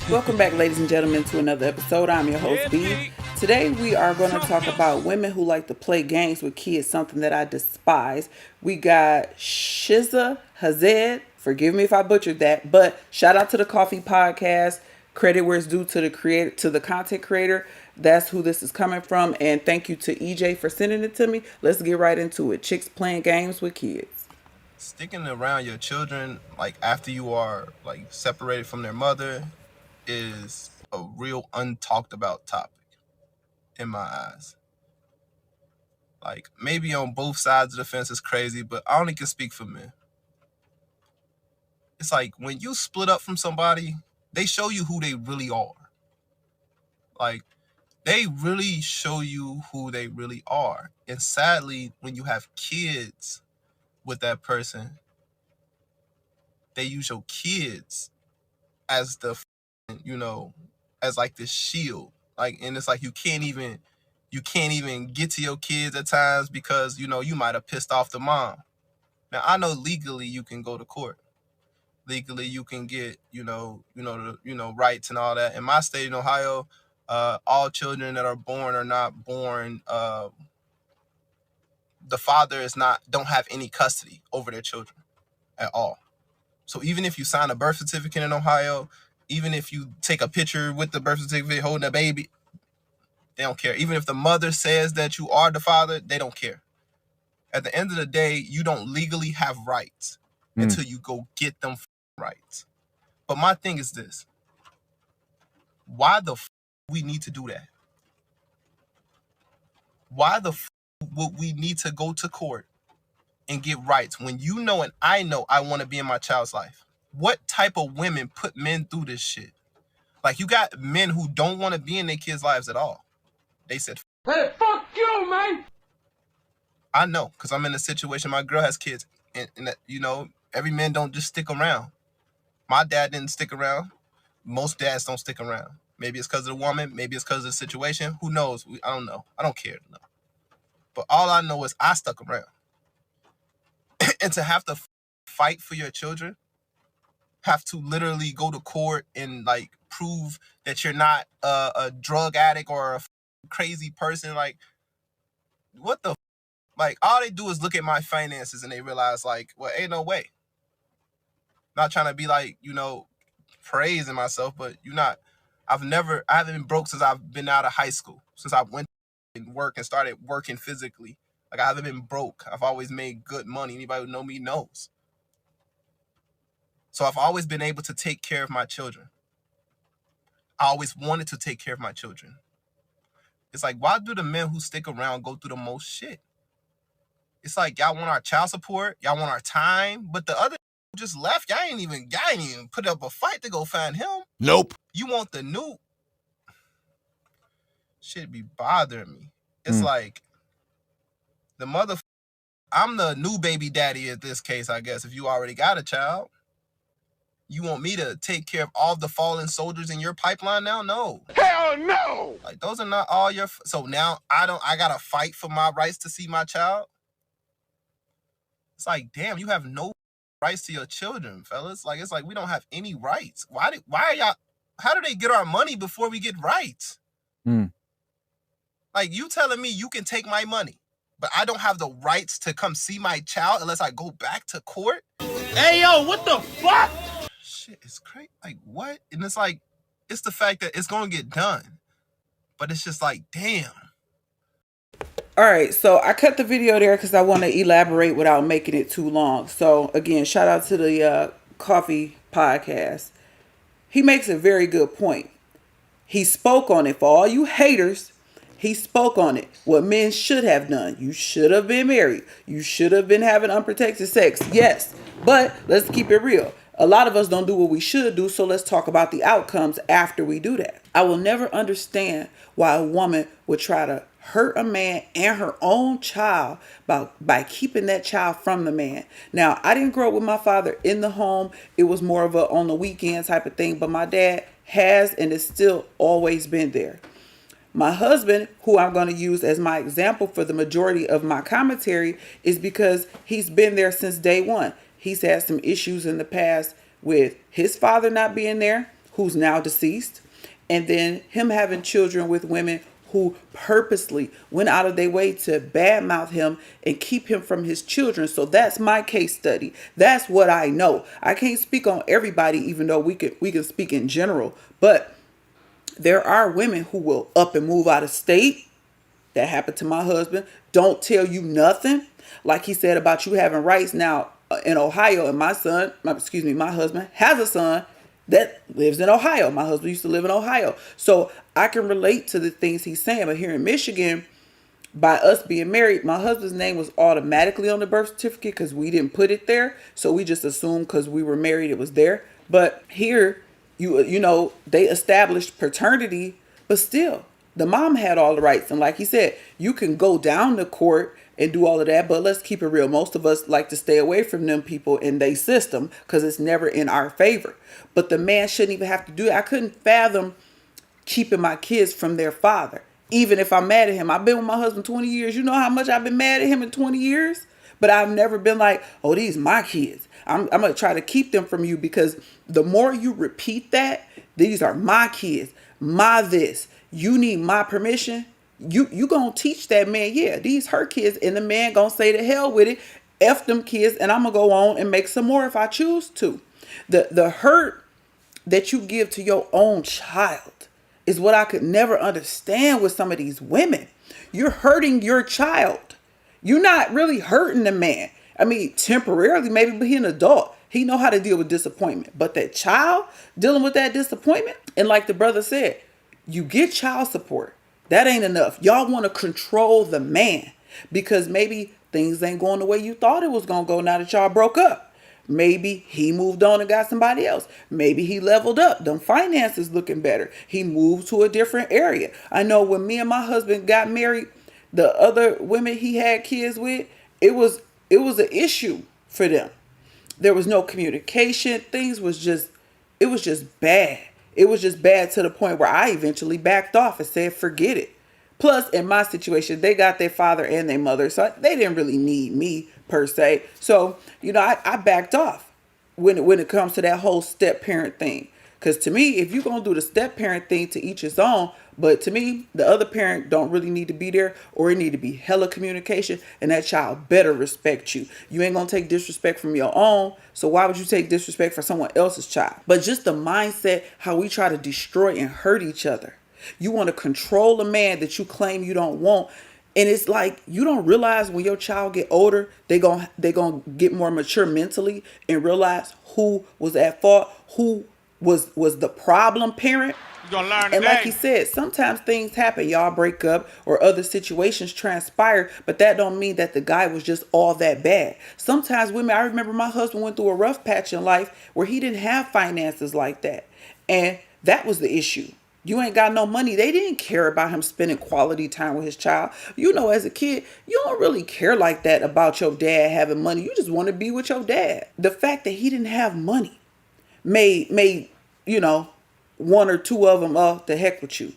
Welcome back, ladies and gentlemen, to another episode. I'm your host, B. Today, we are going to talk about women who like to play games with kids, something that I despise. We got Shiza Hazed. Forgive me if I butchered that, but shout out to the Coffee Podcast. Credit where it's due to the creator, to the content creator. That's who this is coming from. And thank you to EJ for sending it to me. Let's get right into it. Chicks playing games with kids. Sticking around your children, like after you are like separated from their mother, is a real untalked about topic in my eyes. Like maybe on both sides of the fence is crazy, but I only can speak for men. It's like when you split up from somebody, they show you who they really are. Like they really show you who they really are. And sadly, when you have kids with that person, they use your kids as the, as like this shield. Like, and it's like you can't even get to your kids at times because you might have pissed off the mom. Now I know legally you can go to court. Legally you can get rights and all that. In my state in Ohio, all children that are born are not born. The father don't have any custody over their children at all. So even if you sign a birth certificate in Ohio, even if you take a picture with the birth certificate holding a baby, they don't care. Even if the mother says that you are the father, they don't care. At the end of the day, you don't legally have rights until you go get them rights. But my thing is this. Why the we need to do that? Why the would we need to go to court and get rights when you know and I know I want to be in my child's life? What type of women put men through this shit? Like you got men who don't want to be in their kids' lives at all. They said, "Hey, fuck you, man." I know, because I'm in a situation, my girl has kids, and every man don't just stick around. My dad didn't stick around. Most dads don't stick around. Maybe it's because of the woman. Maybe it's because of the situation. Who knows? I don't know. I don't care. No. But all I know is I stuck around. And to have to fight for your children, have to literally go to court and like prove that you're not a drug addict or a crazy person. Like, what the like, all they do is look at my finances and they realize like, well, ain't no way. Not trying to be like, praising myself, but I haven't been broke since I've been out of high school, since I went and work and started working physically. Like I haven't been broke. I've always made good money. Anybody who know me knows. So I've always been able to take care of my children. I always wanted to take care of my children. It's like, why do the men who stick around go through the most shit? It's like, y'all want our child support, y'all want our time, but the other who just left, y'all ain't even put up a fight to go find him. Nope. You want the new shit be bothering me. It's like I'm the new baby daddy in this case, I guess. If you already got a child, you want me to take care of all the fallen soldiers in your pipeline now? No. Hell no. Like those are not all your. So now I gotta fight for my rights to see my child. It's like, damn, you have no rights to your children, fellas. Like it's like we don't have any rights. Why are y'all? How do they get our money before we get rights? Like you telling me you can take my money, but I don't have the rights to come see my child unless I go back to court? Hey yo, what the fuck? Shit, it's crazy. Like what? And it's like, it's the fact that it's gonna get done, but it's just like, damn. All right, so I cut the video there because I want to elaborate without making it too long. So again, shout out to the Coffee Podcast. He makes a very good point. He spoke on it. For all you haters, he spoke on it. What men should have done. You should have been married. You should have been having unprotected sex. Yes, but let's keep it real. A lot of us don't do what we should do, so let's talk about the outcomes after we do that. I will never understand why a woman would try to hurt a man and her own child by keeping that child from the man. Now, I didn't grow up with my father in the home. It was more of a on the weekend type of thing, but my dad has and is still always been there. My husband, who I'm going to use as my example for the majority of my commentary, is because he's been there since day one. He's had some issues in the past with his father not being there, who's now deceased, and then him having children with women who purposely went out of their way to badmouth him and keep him from his children. So that's my case study. That's what I know. I can't speak on everybody, even though we can speak in general. But there are women who will up and move out of state. That happened to my husband. Don't tell you nothing. Like he said about you having rights now in Ohio, and my husband has a son that lives in Ohio. My husband used to live in Ohio. So I can relate to the things he's saying. But here in Michigan, by us being married, my husband's name was automatically on the birth certificate because we didn't put it there. So we just assumed because we were married, it was there. But here, you know, they established paternity, but still, the mom had all the rights. And like he said, you can go down to court and do all of that, but let's keep it real. Most of us like to stay away from them people in their system because it's never in our favor. But the man shouldn't even have to do it. I couldn't fathom keeping my kids from their father, even if I'm mad at him. I've been with my husband 20 years. You know how much I've been mad at him in 20 years? But I've never been like, oh, these my kids. I'm going to try to keep them from you, because the more you repeat that, these are my kids, my this, you need my permission. You going to teach that man, yeah, these her kids, and the man going to say to hell with it, F them kids, and I'm going to go on and make some more if I choose to. The hurt that you give to your own child is what I could never understand with some of these women. You're hurting your child. You're not really hurting the man. I mean, temporarily maybe, but he's an adult. He know how to deal with disappointment. But that child dealing with that disappointment, and like the brother said, you get child support. That ain't enough. Y'all want to control the man because maybe things ain't going the way you thought it was going to go now that y'all broke up. Maybe he moved on and got somebody else. Maybe he leveled up. Them finances looking better. He moved to a different area. I know when me and my husband got married, the other women he had kids with, it was an issue for them. There was no communication. It was just bad. It was just bad to the point where I eventually backed off and said, forget it. Plus, in my situation, they got their father and their mother, so they didn't really need me per se. So, you know, I backed off when it comes to that whole step parent thing. Because to me, if you're going to do the step parent thing, to each his own. But to me, the other parent don't really need to be there, or it need to be hella communication, and that child better respect you. You ain't going to take disrespect from your own, so why would you take disrespect for someone else's child? But just the mindset, how we try to destroy and hurt each other. You want to control a man that you claim you don't want. And it's like, you don't realize when your child get older, they gonna get more mature mentally and realize who was at fault, who was the problem parent. You gonna learn today. And like he said, sometimes things happen. Y'all break up or other situations transpire, but that don't mean that the guy was just all that bad. Sometimes women, I remember my husband went through a rough patch in life where he didn't have finances like that. And that was the issue. You ain't got no money. They didn't care about him spending quality time with his child. You know, as a kid, you don't really care like that about your dad having money. You just want to be with your dad. The fact that he didn't have money made you know, one or two of them, the heck with you.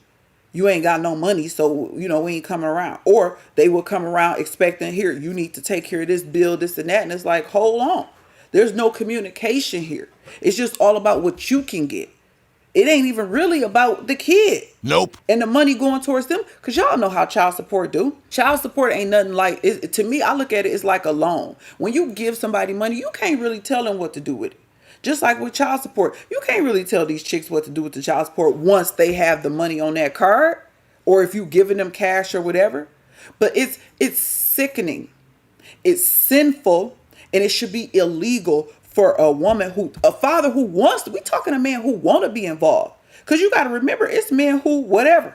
You ain't got no money, so, you know, we ain't coming around. Or they will come around expecting, here, you need to take care of this bill, this and that. And it's like, hold on. There's no communication here. It's just all about what you can get. It ain't even really about the kid. Nope. And the money going towards them. Because y'all know how child support do. Child support ain't nothing like, to me, I look at it as like a loan. When you give somebody money, you can't really tell them what to do with it. Just like with child support, you can't really tell these chicks what to do with the child support once they have the money on that card, or if you giving them cash or whatever. But it's sickening. It's sinful, and it should be illegal for a father who wants to, we talking a man who want to be involved. Because you got to remember, it's men who, whatever,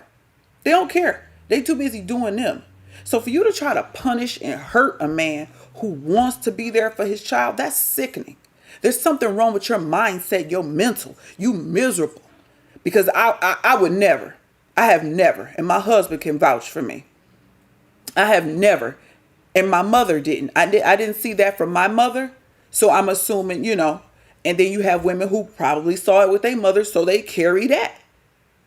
they don't care. They too busy doing them. So for you to try to punish and hurt a man who wants to be there for his child, that's sickening. There's something wrong with your mindset, your mental. You miserable. Because I would never, I have never, and my husband can vouch for me. I have never, and my mother didn't. I didn't see that from my mother. So I'm assuming, you know, and then you have women who probably saw it with their mother, so they carry that.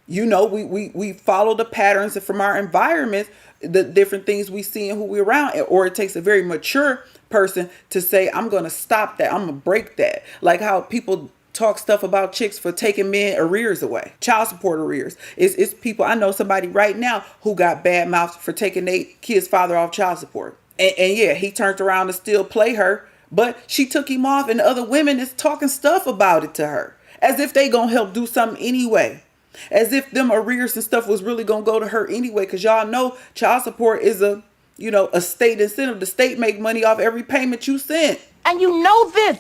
You know, we follow the patterns from our environment, the different things we see and who we're around. Or it takes a very mature person to say, I'm going to stop that. I'm going to break that. Like how people talk stuff about chicks for taking men arrears away, child support arrears. It's people. I know somebody right now who got bad mouthed for taking their kid's father off child support. And yeah, he turned around to still play her, but she took him off, and the other women is talking stuff about it to her as if they gonna help do something anyway. As if them arrears and stuff was really gonna go to her anyway, because y'all know child support is a state incentive. The state make money off every payment you send. And you know this,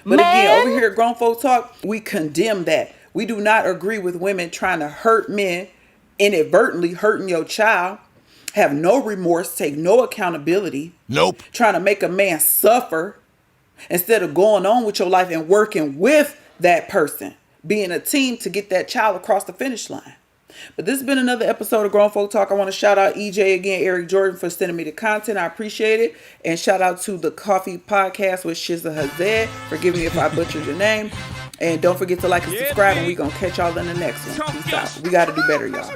But man. again, over here at Grown Folk Talk, we condemn that. We do not agree with women trying to hurt men, inadvertently hurting your child, have no remorse, take no accountability. Nope. Trying to make a man suffer instead of going on with your life and working with that person, being a team to get that child across the finish line. But this has been another episode of Grown Folk Talk. I want to shout out EJ again, Eric Jordan, for sending me the content. I appreciate it. And shout out to the Coffee Podcast with Shiza Hazed. Forgive me if I butchered your name. And don't forget to like and subscribe, and we're going to catch y'all in the next one. Peace out. We got to do better, y'all.